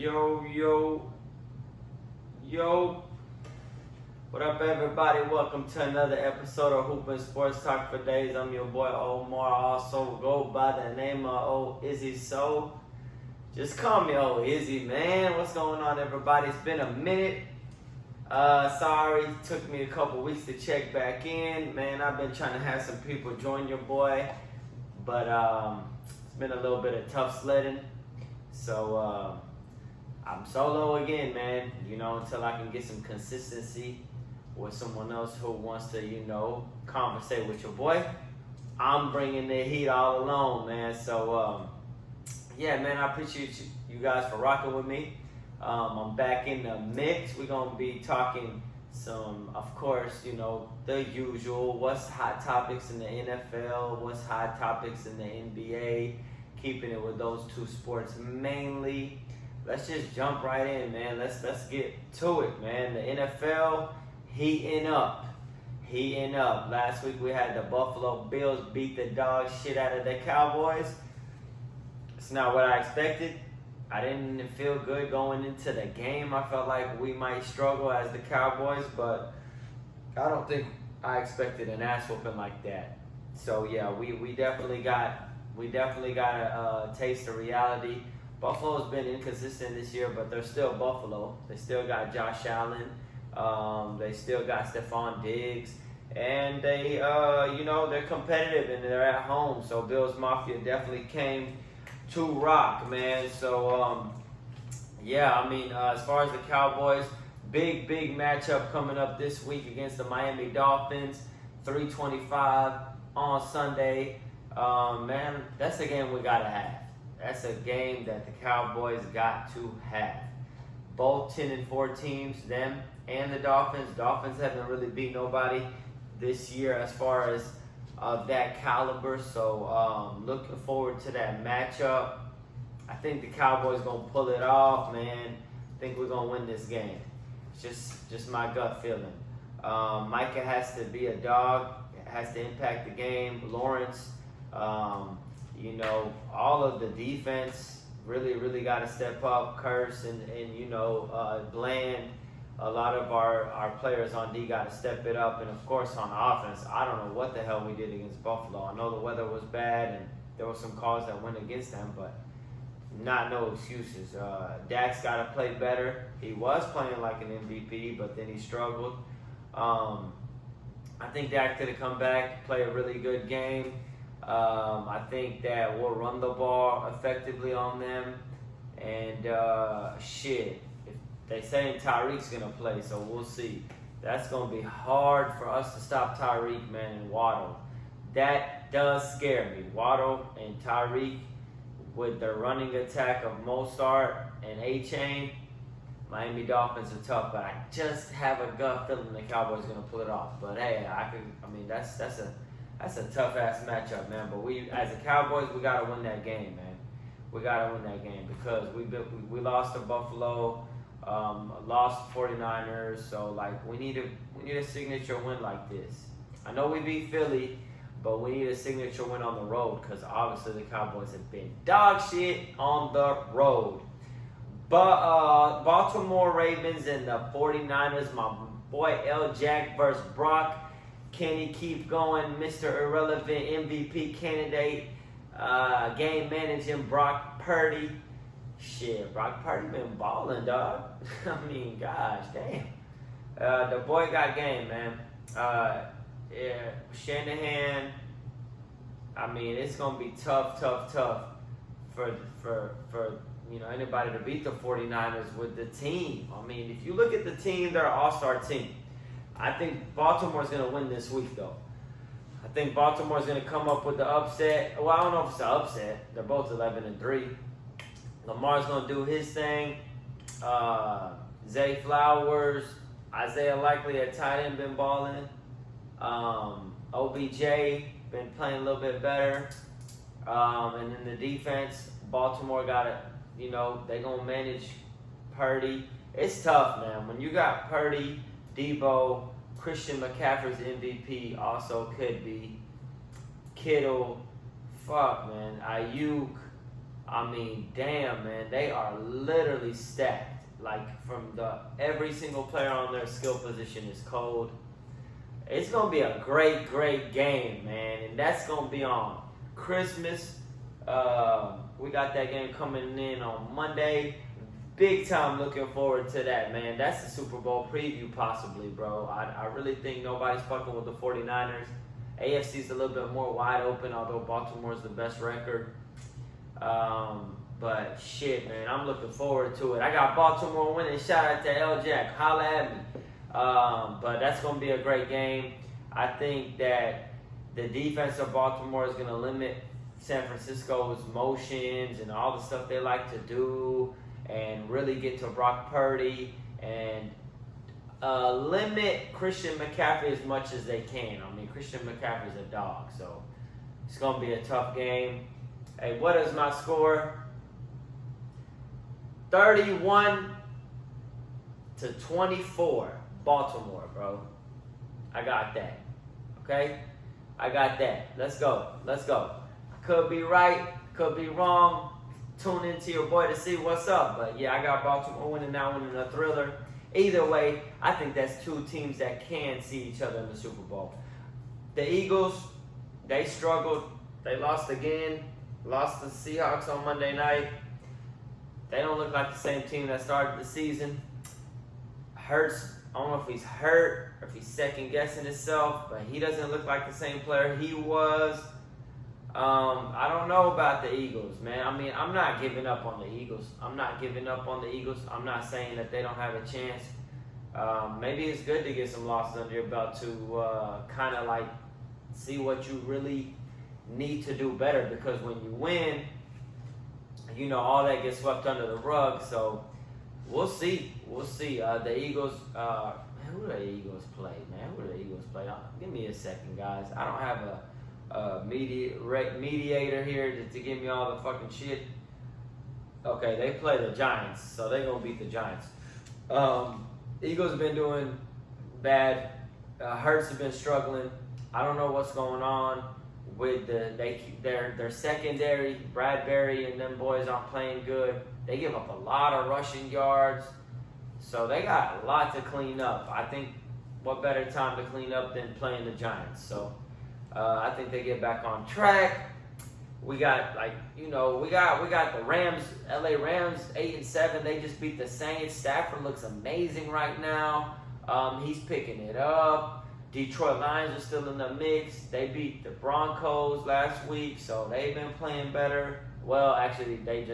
Yo. What up, everybody? Welcome to another episode of Hoopin' Sports Talk for Days. I'm your boy Omar, also go by the name of Old Izzy. So, just call me Old Izzy, man. What's going on, everybody? It's been a minute. Sorry, it took me a couple weeks to check back in. Man, I've been trying to have some people join your boy, but it's been a little bit of tough sledding. So, I'm solo again, man, until I can get some consistency with someone else who wants to, conversate with your boy. I'm bringing the heat all alone, man. So, yeah, man, I appreciate you guys for rocking with me. I'm back in the mix. We're going to be talking some, of course, the usual. What's hot topics in the NFL? What's hot topics in the NBA? Keeping it with those two sports mainly. Let's just jump right in, man. Let's get to it, man. The NFL heating up. Last week we had the Buffalo Bills beat the dog shit out of the Cowboys. It's not what I expected. I didn't feel good going into the game. I felt like we might struggle as the Cowboys, but I don't think I expected an ass whooping like that. So yeah, we definitely got a taste of reality. Buffalo's been inconsistent this year, but they're still Buffalo. They still got Josh Allen. They still got Stephon Diggs. And they, they're competitive and they're at home. So Bills Mafia definitely came to rock, man. So, as far as the Cowboys, big matchup coming up this week against the Miami Dolphins. 3:25 on Sunday. Man, that's a game we got to have. That's a game that the Cowboys got to have. Both 10-4 teams, them and the Dolphins. Dolphins haven't really beat nobody this year as far as of that caliber. So looking forward to that matchup. I think the Cowboys gonna pull it off, man. I think we're gonna win this game. It's just my gut feeling. Micah has to be a dog. Has to impact the game. Lawrence. All of the defense really got to step up. Curse and Bland. A lot of our players on D got to step it up. And, of course, on offense, I don't know what the hell we did against Buffalo. I know the weather was bad and there were some calls that went against them, but no excuses. Dak's got to play better. He was playing like an MVP, but then he struggled. I think Dak could have come back, play a really good game. I think that we'll run the ball effectively on them. And, they saying Tyreek's going to play, so we'll see. That's going to be hard for us to stop Tyreek, man, and Waddle. That does scare me. Waddle and Tyreek with the running attack of Mostert and A-Chain. Miami Dolphins are tough, but I just have a gut feeling the Cowboys are going to pull it off. But, hey, that's a tough-ass matchup, man. But we, as the Cowboys, we got to win that game, man. We got to win that game because we lost to Buffalo. Lost 49ers, so we need a signature win like this. I know we beat Philly, but we need a signature win on the road because obviously the Cowboys have been dog shit on the road. But Baltimore Ravens and the 49ers, my boy L. Jack versus Brock. Can he keep going, Mr. Irrelevant MVP candidate? Game managing Brock Purdy. Shit, Brock Purdy been balling, dog. Gosh, damn. The boy got game, man. Shanahan. It's gonna be tough for anybody to beat the 49ers with the team. If you look at the team, they're an all-star team. I think Baltimore's gonna win this week, though. I think Baltimore's gonna come up with the upset. Well, I don't know if it's an upset. They're both 11-3. Lamar's going to do his thing. Zay Flowers, Isaiah Likely at tight end been balling. OBJ been playing a little bit better. And then the defense, Baltimore got it. They're going to manage Purdy. It's tough, man. When you got Purdy, Debo, Christian McCaffrey's MVP also could be. Kittle, fuck, man. Ayuk. I mean, damn, man, they are literally stacked. Like, from every single player on their skill position is cold. It's going to be a great, great game, man. And that's going to be on Christmas. We got that game coming in on Monday. Big time looking forward to that, man. That's the Super Bowl preview possibly, bro. I really think nobody's fucking with the 49ers. AFC's a little bit more wide open, although Baltimore's the best record. But shit, man, I'm looking forward to it. I got Baltimore winning. Shout out to L Jack. Holla at me. But that's going to be a great game. I think that the defense of Baltimore is going to limit San Francisco's motions and all the stuff they like to do and really get to Brock Purdy and limit Christian McCaffrey as much as they can. I mean, Christian McCaffrey's a dog, so it's going to be a tough game. Hey, what is my score? 31-24, Baltimore, bro. I got that. Okay? I got that. Let's go. Let's go. Could be right, could be wrong. Tune into your boy to see what's up. But yeah, I got Baltimore winning that one in a thriller. Either way, I think that's two teams that can see each other in the Super Bowl. The Eagles, they struggled. They lost again. Lost to the Seahawks on Monday night. They don't look like the same team that started the season. Hurts, I don't know if he's hurt or if he's second guessing himself, but he doesn't look like the same player he was. I don't know about the Eagles, man. I mean, I'm not giving up on the Eagles. I'm not saying that they don't have a chance. Maybe it's good to get some losses under your belt to kind of like see what you really need to do better, because when you win, you know, all that gets swept under the rug. So we'll see. The Eagles, who do the Eagles play, man? Give me a second, guys. I don't have a mediator here to give me all the fucking shit. Okay, they play the Giants, so they're going to beat the Giants. Eagles have been doing bad. Hurts have been struggling. I don't know what's going on with their secondary. Bradbury and them boys aren't playing good. They give up a lot of rushing yards. So they got a lot to clean up. I think what better time to clean up than playing the Giants. So I think they get back on track. We got we got the Rams, LA Rams, 8-7. They just beat the Saints. Stafford looks amazing right now. He's picking it up. Detroit Lions are still in the mix. They beat the Broncos last week, so they've been playing better. Well, actually, they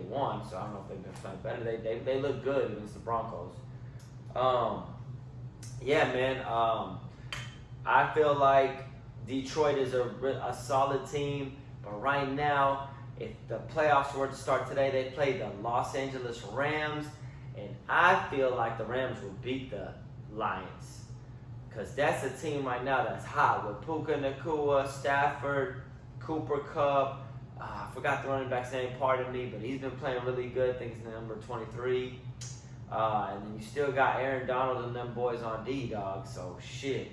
won, so I don't know if they've been playing better. They look good against the Broncos. Yeah, man. I feel like Detroit is a solid team, but right now, if the playoffs were to start today, they play the Los Angeles Rams, and I feel like the Rams will beat the Lions. Because that's a team right now that's hot with Puka Nacua, Stafford, Cooper Kupp. I forgot the running back's name, pardon me, but he's been playing really good. I think he's number 23. And then you still got Aaron Donald and them boys on D, dog. So, shit.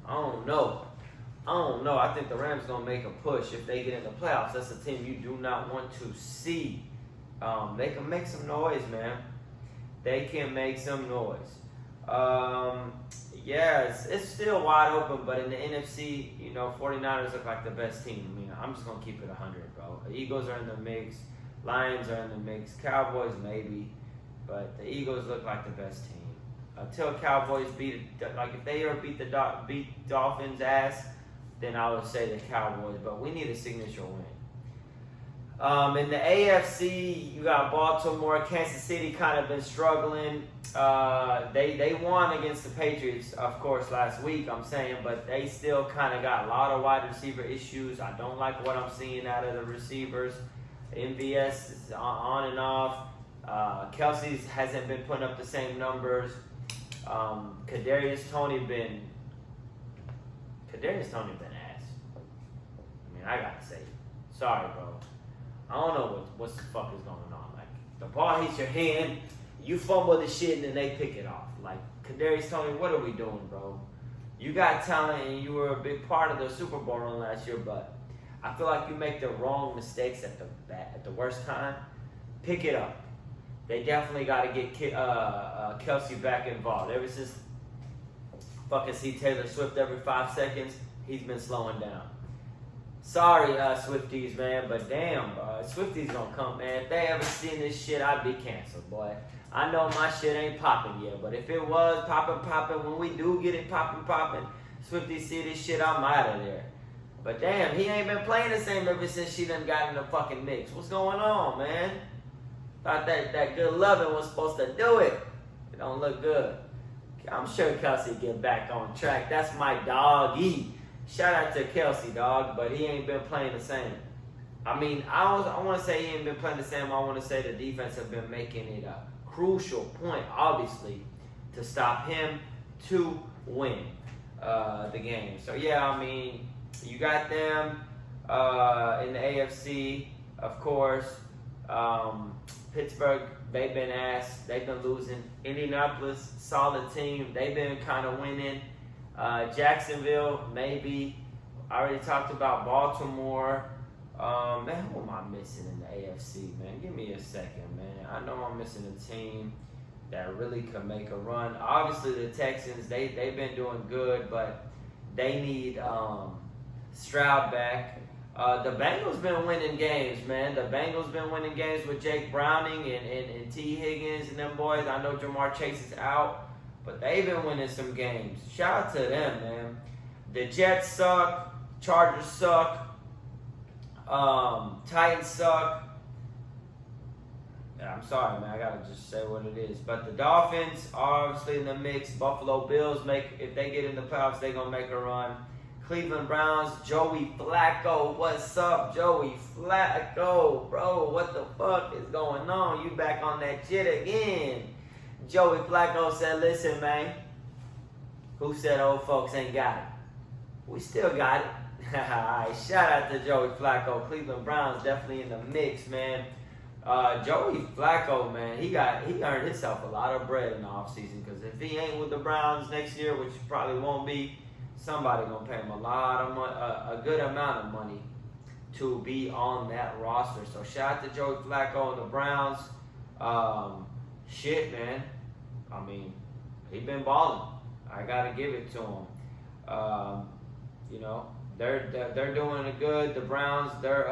I don't know. I think the Rams going to make a push if they get in the playoffs. That's a team you do not want to see. They can make some noise, man. They can make some noise. Yeah, it's still wide open, but in the NFC, 49ers look like the best team. I mean, I'm just going to keep it 100, bro. The Eagles are in the mix. Lions are in the mix. Cowboys, maybe. But the Eagles look like the best team. Until Cowboys if they ever beat Dolphins' ass, then I would say the Cowboys. But we need a signature win. In the AFC, you got Baltimore. Kansas City kind of been struggling. They won against the Patriots, of course, last week, I'm saying, but they still kind of got a lot of wide receiver issues. I don't like what I'm seeing out of the receivers. MVS is on and off. Kelce hasn't been putting up the same numbers. Kadarius Toney been ass. I mean, I gotta say, sorry, bro. I don't know what the fuck is going on. Like, the ball hits your hand, you fumble the shit, and then they pick it off. Like, Kadarius Toney, what are we doing, bro? You got talent, and you were a big part of the Super Bowl run last year, but I feel like you make the wrong mistakes at the worst time. Pick it up. They definitely got to get Kelce back involved. Ever since fucking see Taylor Swift every 5 seconds, he's been slowing down. Sorry, Swifties, man, but damn, Swifties gonna come, man. If they ever seen this shit, I'd be canceled, boy. I know my shit ain't popping yet, but if it was popping, when we do get it popping, Swifties see this shit, I'm out of there. But damn, he ain't been playing the same ever since she done got in the fucking mix. What's going on, man? Thought that good loving was supposed to do it. It don't look good. I'm sure Kelce get back on track. That's my doggy. Shout out to Kelce, dog, but he ain't been playing the same. I mean, I want to say he ain't been playing the same. I want to say the defense have been making it a crucial point, obviously, to stop him to win the game. So, yeah, I mean, you got them in the AFC, of course. Pittsburgh, they've been ass. They've been losing. Indianapolis, solid team. They've been kind of winning. Jacksonville, maybe. I already talked about Baltimore. Man, who am I missing in the AFC, man? Give me a second, man. I know I'm missing a team that really could make a run. Obviously, the Texans, they've been doing good, but they need Stroud back. The Bengals been winning games, man. The Bengals been winning games with Jake Browning and T. Higgins and them boys. I know Jamar Chase is out, but they've been winning some games. Shout out to them, man. The Jets suck. Chargers suck. Titans suck. Yeah, I'm sorry, man. I gotta just say what it is. But the Dolphins are obviously in the mix. Buffalo Bills if they get in the playoffs, they gonna make a run. Cleveland Browns, Joey Flacco. What's up, Joey Flacco? Bro, what the fuck is going on? You back on that shit again. Joey Flacco said, listen, man. Who said old folks ain't got it? We still got it. Alright, shout out to Joey Flacco. Cleveland Browns definitely in the mix, man. Joey Flacco, man, he earned himself a lot of bread in the offseason, because if he ain't with the Browns next year, which probably won't be, somebody gonna pay him a lot of money, a good amount of money to be on that roster. So shout out to Joey Flacco and the Browns. Shit, man. I mean, he been balling. I gotta give it to him. You know, they're doing it good. The Browns, they're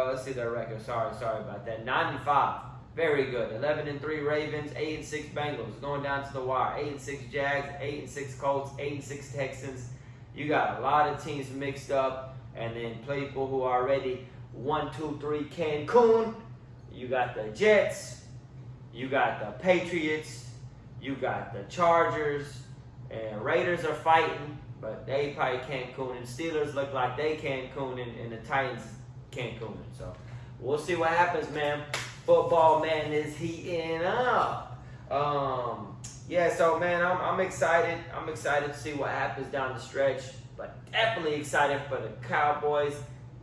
let's see their record. Sorry about that. 9-5, very good. 11-3 Ravens, 8-6 Bengals, going down to the wire. 8-6 Jags, 8-6 Colts, 8-6 Texans. You got a lot of teams mixed up, and then people who are already 1-2-3 Cancun. You got the Jets, you got the Patriots, you got the Chargers, and Raiders are fighting, but they probably Cancun. And Steelers look like they Cancun, and the Titans Cancun. So we'll see what happens, man. Football, man, is heating up. Yeah, so man, I'm excited. I'm excited to see what happens down the stretch, but definitely excited for the Cowboys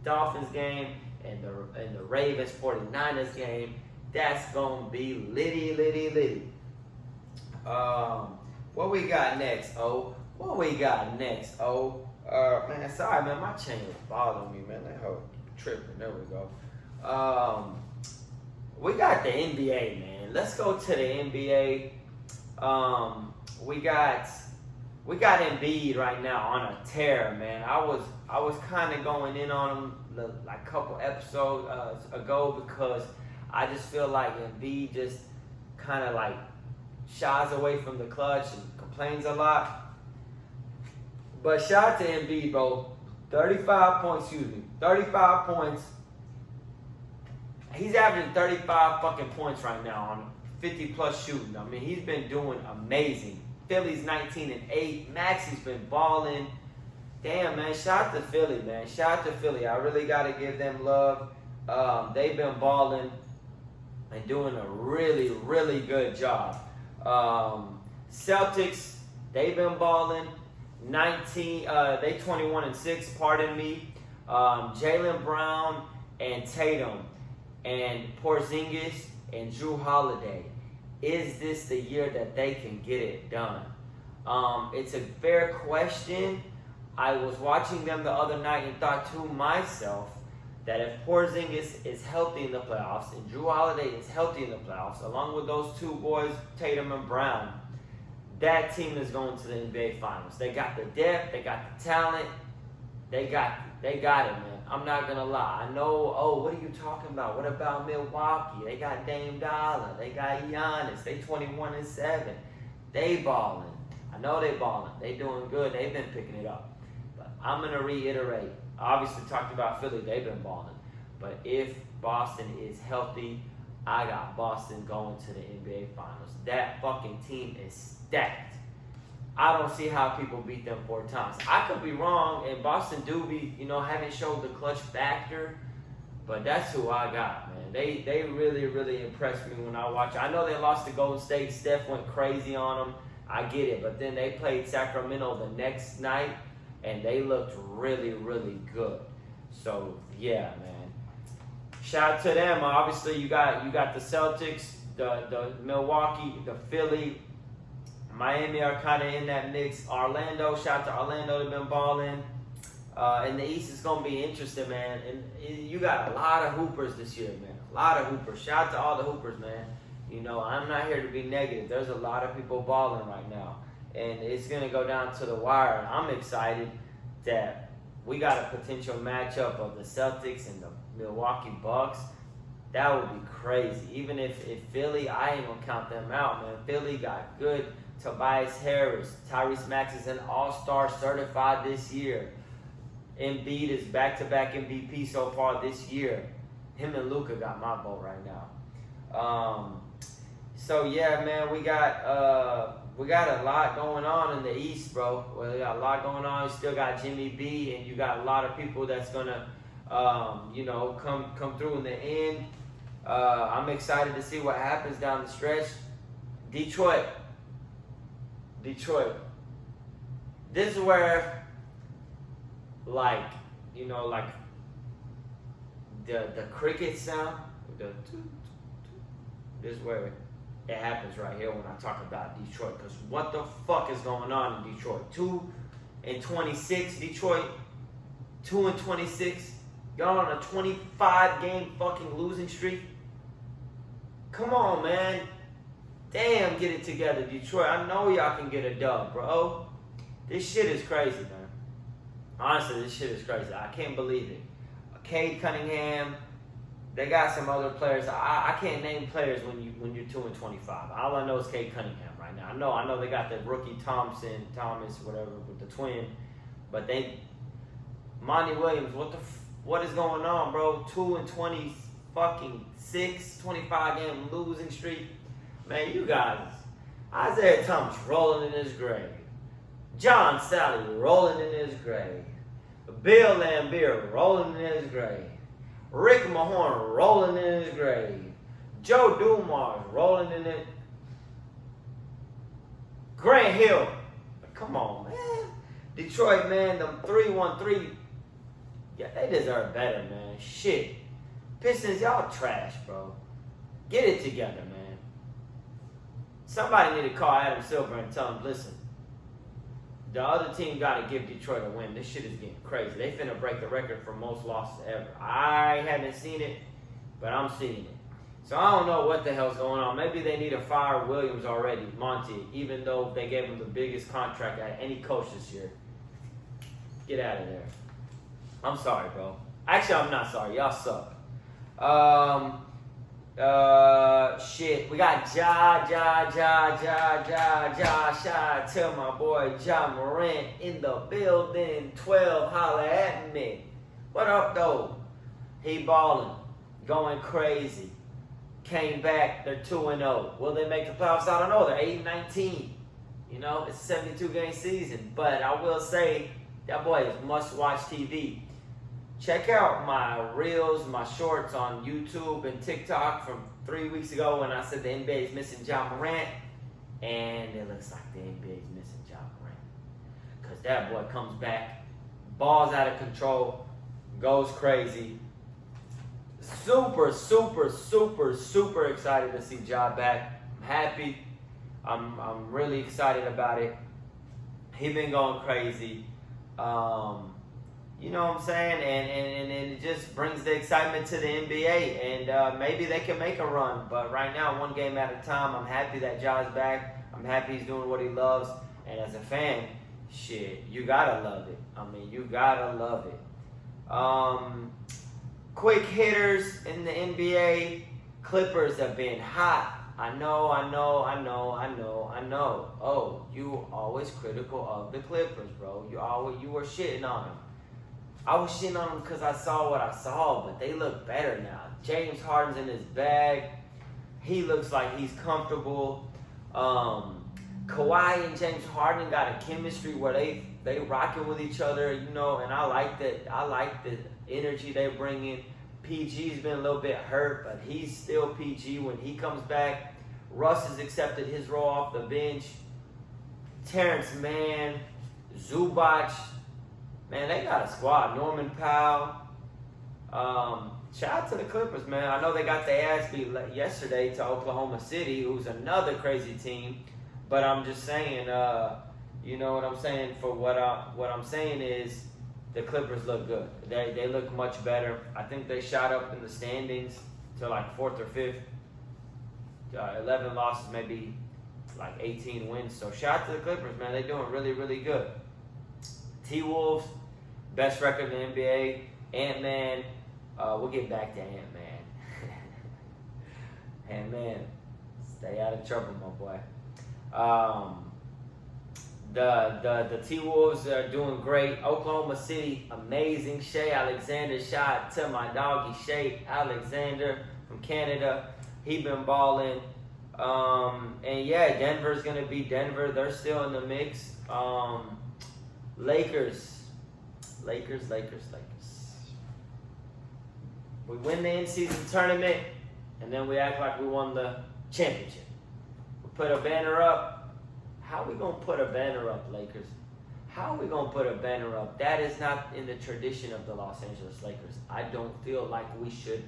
Dolphins game and the Ravens 49ers game. That's gonna be litty. What we got next, What we got next, man, sorry, man, my chain is bothering me, man. That hoe tripping. There we go. We got the NBA, man. Let's go to the NBA. We got Embid right now on a tear, man. I was kind of going in on him like a couple episodes ago, because I just feel like Embid just kind of like shies away from the clutch and complains a lot. But shout out to Embid, bro. 35 points. He's averaging 35 fucking points right now on 50-plus shooting. I mean, he's been doing amazing. Philly's 19-8. Maxi's been balling. Damn, man. Shout out to Philly, man. Shout out to Philly. I really got to give them love. They've been balling and doing a really, really good job. Celtics, they've been balling. They 21-6, pardon me. Jaylen Brown and Tatum and Porzingis and Drew Holiday. Is this the year that they can get it done? It's a fair question. I was watching them the other night and thought to myself, that if Porzingis is healthy in the playoffs and Drew Holiday is healthy in the playoffs, along with those two boys, Tatum and Brown, that team is going to the NBA Finals. They got the depth, they got the talent, they got it, man. I'm not gonna lie. I know. Oh, what are you talking about? What about Milwaukee? They got Dame Dollar, they got Giannis. They 21-7. They balling. I know they balling. They doing good. They've been picking it up. But I'm gonna reiterate. I obviously talked about Philly. They've been balling. But if Boston is healthy, I got Boston going to the NBA Finals. That fucking team is stacked. I don't see how people beat them 4 times. I could be wrong, and Boston do be, haven't showed the clutch factor, but that's who I got, man. They really, really impressed me when I watch. I know they lost to Golden State. Steph went crazy on them. I get it, but then they played Sacramento the next night, and they looked really, really good. So yeah, man. Shout out to them. Obviously, you got the Celtics, the Milwaukee, the Philly. Miami are kind of in that mix. Orlando, shout out to Orlando, they've been balling. In the East, it's going to be interesting, man. And you got a lot of hoopers this year, man. A lot of hoopers. Shout out to all the hoopers, man. I'm not here to be negative. There's a lot of people balling right now. And it's going to go down to the wire. And I'm excited that we got a potential matchup of the Celtics and the Milwaukee Bucks. That would be crazy. Even if Philly, I ain't going to count them out, man. Philly got good. Tobias Harris, Tyrese Maxey is an all-star certified this year. Embid is back-to-back MVP so far this year. Him and Luka got my vote right now. So yeah, man, we got a lot going on in the East, bro. We got a lot going on. You still got Jimmy B, and you got a lot of people that's gonna, come through in the end. I'm excited to see what happens down the stretch. Detroit. This is where, like the cricket sound, this is where it happens right here when I talk about Detroit. Because what the fuck is going on in Detroit? 2-26, Detroit. 2-26. Y'all on a 25-game fucking losing streak. Come on, man. Damn, get it together, Detroit. I know y'all can get a dub, bro. This shit is crazy, man. Honestly, this shit is crazy. I can't believe it. Cade Cunningham. They got some other players. I can't name players when you're 2-25. All I know is Cade Cunningham right now. I know they got the rookie Thomas, whatever, with the twin. But Monty Williams, what is going on, bro? 2-20 fucking 25-game losing streak. Man, you guys, Isaiah Thomas rolling in his grave. John Sally rolling in his grave. Bill Laimbeer rolling in his grave. Rick Mahorn rolling in his grave. Joe Dumars rolling in it. Grant Hill. Come on, man. Detroit, man, them 3-1-3. Yeah, they deserve better, man. Shit. Pistons, y'all trash, bro. Get it together, man. Somebody need to call Adam Silver and tell him, listen, the other team got to give Detroit a win. This shit is getting crazy. They finna break the record for most losses ever. I haven't seen it, but I'm seeing it. So I don't know what the hell's going on. Maybe they need to fire Williams already, Monty, even though they gave him the biggest contract at any coach this year. Get out of there. I'm sorry, bro. Actually, I'm not sorry. Y'all suck. Shit, we got Shout out to my boy Ja Morant in the building. 12, holla at me. What up, though? He balling, going crazy. Came back, they're 2-0. Will they make the playoffs? I don't know. They're 8-19. It's a 72-game season. But I will say, that boy is must-watch TV. Check out my reels, my shorts on YouTube and TikTok from 3 weeks ago when I said the NBA is missing Ja Morant. And it looks like the NBA is missing Ja Morant. Because that boy comes back, balls out of control, goes crazy. Super, super, super, super excited to see Ja back. I'm happy. I'm really excited about it. He been going crazy. You know what I'm saying? And it just brings the excitement to the NBA. And maybe they can make a run. But right now, one game at a time, I'm happy that Ja's back. I'm happy he's doing what he loves. And as a fan, shit, you gotta love it. I mean, you gotta love it. Quick hitters in the NBA. Clippers have been hot. I know. Oh, you always critical of the Clippers, bro. You were shitting on them. I was shitting on them because I saw what I saw, but they look better now. James Harden's in his bag. He looks like he's comfortable. Kawhi and James Harden got a chemistry where they rocking with each other, you know, and I like that. I like the energy they bring in. PG's been a little bit hurt, but he's still PG when he comes back. Russ has accepted his role off the bench. Terrence Mann, Zubac, man, they got a squad. Norman Powell. Shout out to the Clippers, man. I know they got their ass beat yesterday to Oklahoma City, who's another crazy team. But I'm just saying, you know what I'm saying? For what I'm saying is, the Clippers look good. They look much better. I think they shot up in the standings to like 4th or 5th. 11 losses, maybe like 18 wins. So shout out to the Clippers, man. They're doing really, really good. T-Wolves, best record in the NBA. Ant-Man, we'll get back to Ant-Man. Ant-Man, stay out of trouble, my boy. The T-Wolves are doing great. Oklahoma City, amazing. Shea Alexander, shout to my doggy Shea Alexander from Canada. He been balling. And yeah, Denver's going to be Denver. They're still in the mix. Lakers. We win the in-season tournament, and then we act like we won the championship. We put a banner up. How are we going to put a banner up, Lakers? How are we going to put a banner up? That is not in the tradition of the Los Angeles Lakers. I don't feel like we should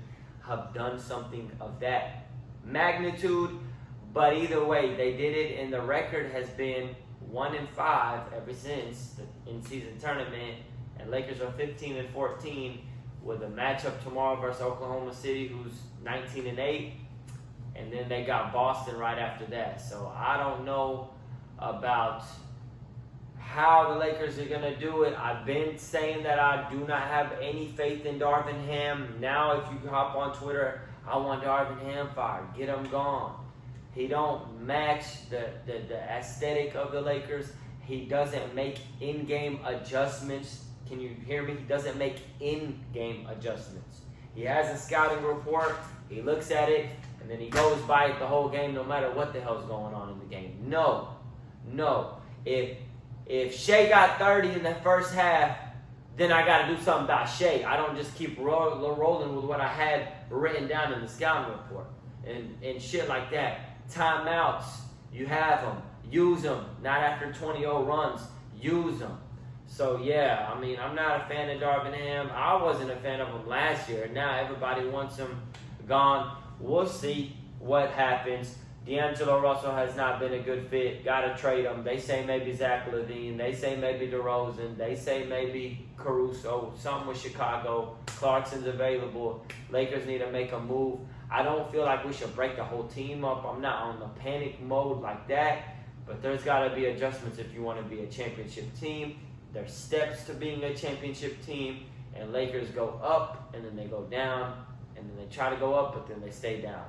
have done something of that magnitude. But either way, they did it, and the record has been 1-5 ever since the in-season tournament. And Lakers are 15-14 with a matchup tomorrow versus Oklahoma City, who's 19-8. And then they got Boston right after that. So I don't know about how the Lakers are going to do it. I've been saying that I do not have any faith in Darvin Ham. Now, if you hop on Twitter, I want Darvin Ham fired. Get him gone. He don't match the aesthetic of the Lakers. He doesn't make in-game adjustments. Can you hear me? He doesn't make in-game adjustments. He has a scouting report. He looks at it, and then he goes by it the whole game no matter what the hell's going on in the game. No. If Shea got 30 in the first half, then I got to do something about Shea. I don't just keep rolling with what I had written down in the scouting report and shit like that. Timeouts, you have them. Use them. Not after 20-0 runs. Use them. So, yeah, I mean, I'm not a fan of Darvin Ham. I wasn't a fan of him last year. Now everybody wants him gone. We'll see what happens. D'Angelo Russell has not been a good fit. Got to trade him. They say maybe Zach LaVine. They say maybe DeRozan. They say maybe Caruso. Something with Chicago. Clarkson's available. Lakers need to make a move. I don't feel like we should break the whole team up. I'm not on the panic mode like that. But there's got to be adjustments if you want to be a championship team. There's steps to being a championship team. And Lakers go up, and then they go down. And then they try to go up, but then they stay down.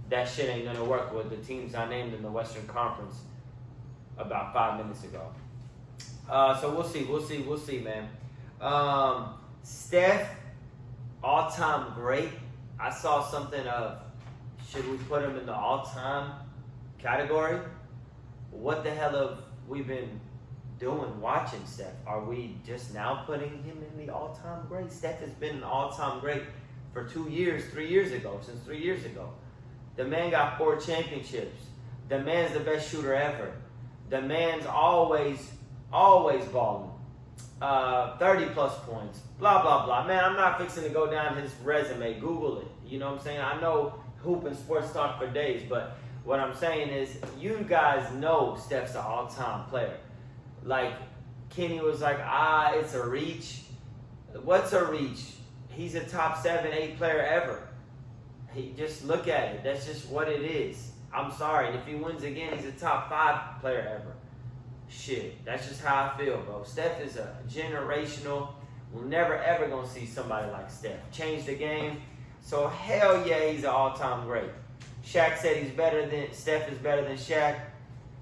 That shit ain't going to work with the teams I named in the Western Conference about 5 minutes ago. So we'll see, man. Steph, all-time great. I saw something of, should we put him in the all-time category? What the hell have we been doing watching Steph? Are we just now putting him in the all-time great? Steph has been an all-time great for 2 years, 3 years ago, since 3 years ago. The man got 4 championships. The man's the best shooter ever. The man's always balling. 30-plus points. Blah, blah, blah. Man, I'm not fixing to go down his resume. Google it. You know what I'm saying? I know hoop and sports talk for days, but what I'm saying is you guys know Steph's an all-time player. Like, Kenny was like, it's a reach. What's a reach? He's a top 7, 8 player ever. He just look at it. That's just what it is. I'm sorry. And if he wins again, he's a top 5 player ever. Shit, that's just how I feel, bro. Steph is a generational. We're never ever gonna see somebody like Steph. Change the game. So hell yeah, he's an all-time great. Shaq said Steph is better than Shaq.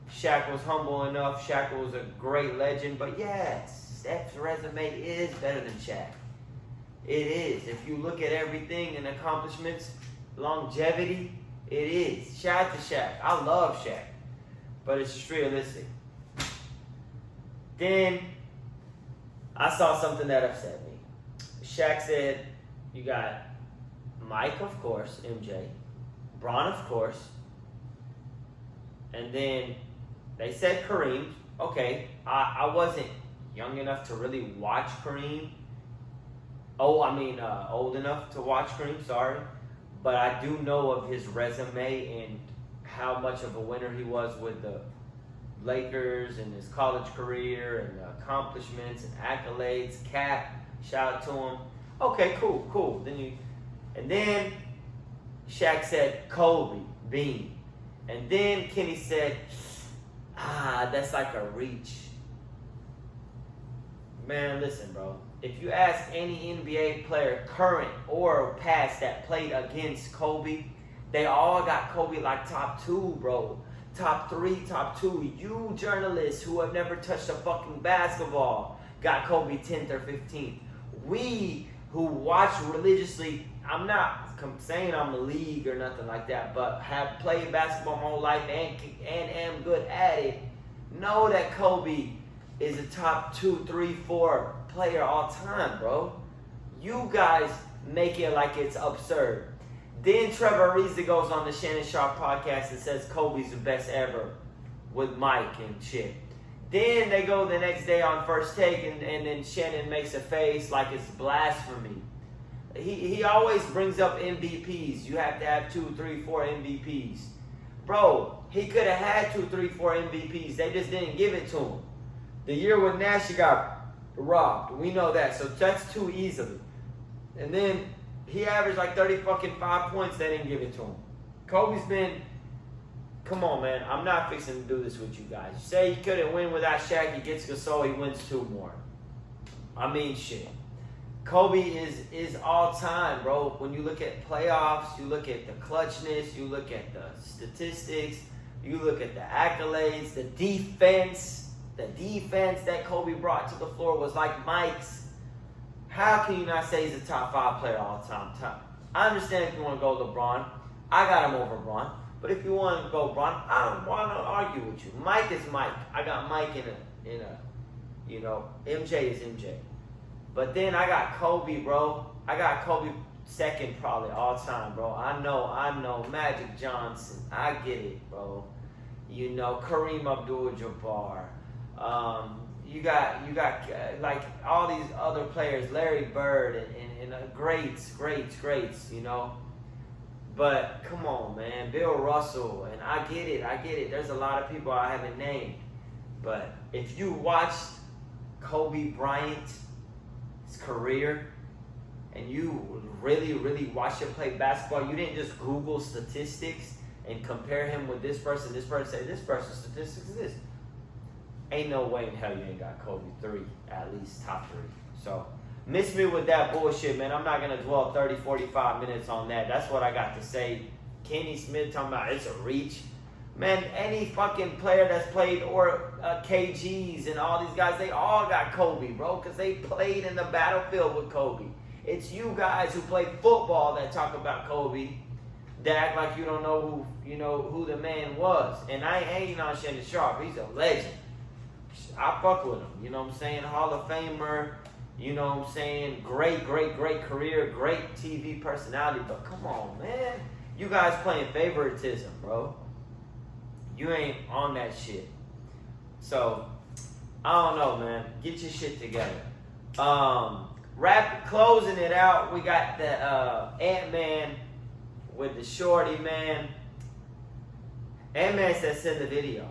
Shaq was humble enough. Shaq was a great legend. But yes, Steph's resume is better than Shaq. It is. If you look at everything and accomplishments, longevity, it is. Shout out to Shaq. I love Shaq. But it's just realistic. Then I saw something that upset me. Shaq said, you got Mike, of course, MJ. Bron, of course. And then they said Kareem. Okay, I wasn't young enough to really watch Kareem. Old enough to watch Kareem, sorry. But I do know of his resume and how much of a winner he was with the Lakers and his college career and the accomplishments and accolades. Cap, shout out to him. Okay, cool. Then Shaq said Kobe, Bean. And then Kenny said, that's like a reach. Man, listen, bro. If you ask any NBA player, current or past, that played against Kobe, they all got Kobe like top 2, bro. Top 3, top 2. You journalists who have never touched a fucking basketball got Kobe 10th or 15th. We who watch religiously, I'm not saying I'm a league or nothing like that, but have played basketball my whole life and am good at it, know that Kobe is a top 2, 3, 4 player all time, bro. You guys make it like it's absurd. Then Trevor Ariza goes on the Shannon Sharp podcast and says Kobe's the best ever with Mike and shit. Then they go the next day on First Take and then Shannon makes a face like it's blasphemy. He always brings up MVPs. You have to have 2, 3, 4 MVPs. Bro, he could have had 2, 3, 4 MVPs. They just didn't give it to him. The year with Nash, he got robbed. We know that. So that's too easily. And then he averaged like 5 points. They didn't give it to him. Kobe's been, come on, man. I'm not fixing to do this with you guys. You say he couldn't win without Shaq. He gets Gasol. He wins 2 more. I mean, shit. Kobe is all time, bro. When you look at playoffs, you look at the clutchness, you look at the statistics, you look at the accolades, the defense that Kobe brought to the floor was like Mike's. How can you not say he's a top 5 player all time? I understand if you want to go LeBron. I got him over Bron. But if you want to go Bron, I don't want to argue with you. Mike is Mike. I got Mike in a MJ is MJ. But then I got Kobe, bro. I got Kobe second probably all time, bro. I know. Magic Johnson. I get it, bro. Kareem Abdul-Jabbar. You got like all these other players, Larry Bird and greats, But come on, man, Bill Russell, and I get it. There's a lot of people I haven't named, but if you watched Kobe Bryant's career and you really, really watched him play basketball, you didn't just Google statistics and compare him with this person say this person's statistics is this. Ain't no way in hell you ain't got Kobe 3, at least top 3. So, miss me with that bullshit, man. I'm not going to dwell 30, 45 minutes on that. That's what I got to say. Kenny Smith talking about it's a reach. Man, any fucking player that's played, or KGs and all these guys, they all got Kobe, bro, because they played in the battlefield with Kobe. It's you guys who play football that talk about Kobe, that act like you don't know who the man was. And I ain't on Shannon Sharp. He's a legend. I fuck with him, you know what I'm saying? Hall of Famer, you know what I'm saying? Great career, great TV personality. But come on, man. You guys playing favoritism, bro. You ain't on that shit. So, I don't know, man. Get your shit together. Closing it out, we got the Ant-Man with the shorty, man. Ant-Man said send the video.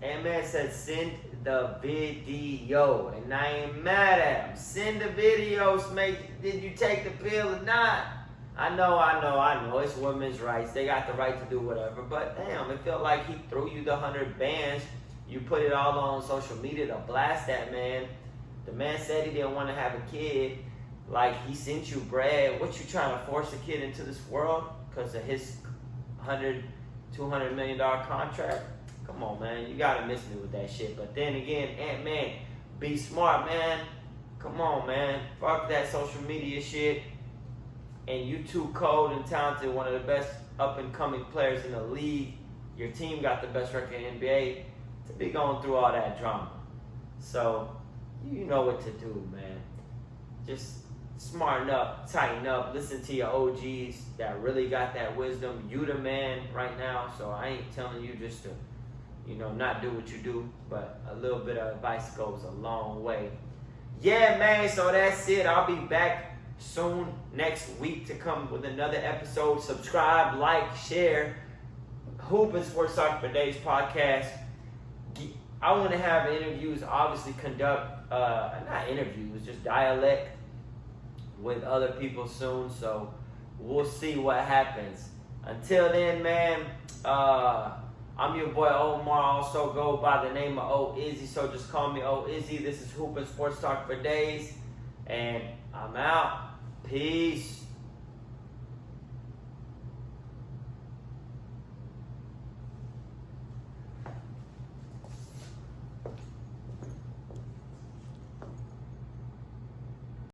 Ant-Man said send the video, and I ain't mad at him. Send the videos, mate. Did you take the pill or not? I know. It's women's rights. They got the right to do whatever. But damn, it felt like he threw you the 100 bands. You put it all on social media to blast that man. The man said he didn't want to have a kid. Like, he sent you bread. What, you trying to force a kid into this world because of his $200 million contract? Come on, man. You got to miss me with that shit. But then again, Ant-Man, be smart, man. Come on, man. Fuck that social media shit. And you too cold and talented, one of the best up-and-coming players in the league. Your team got the best record in the NBA to be going through all that drama. So, you know what to do, man. Just smarten up, tighten up, listen to your OGs that really got that wisdom. You the man right now, so I ain't telling you just to, not do what you do, but a little bit of advice goes a long way. Yeah, man, so that's it. I'll be back soon next week to come with another episode. Subscribe, like, share. Hoop and Sports Talk for Days podcast. I want to have interviews, obviously conduct, not interviews, just dialect with other people soon. So we'll see what happens. Until then, man, I'm your boy Omar. I also go by the name of O Izzy, so just call me O Izzy. This is Hoop and Sports Talk for Days, and I'm out. Peace.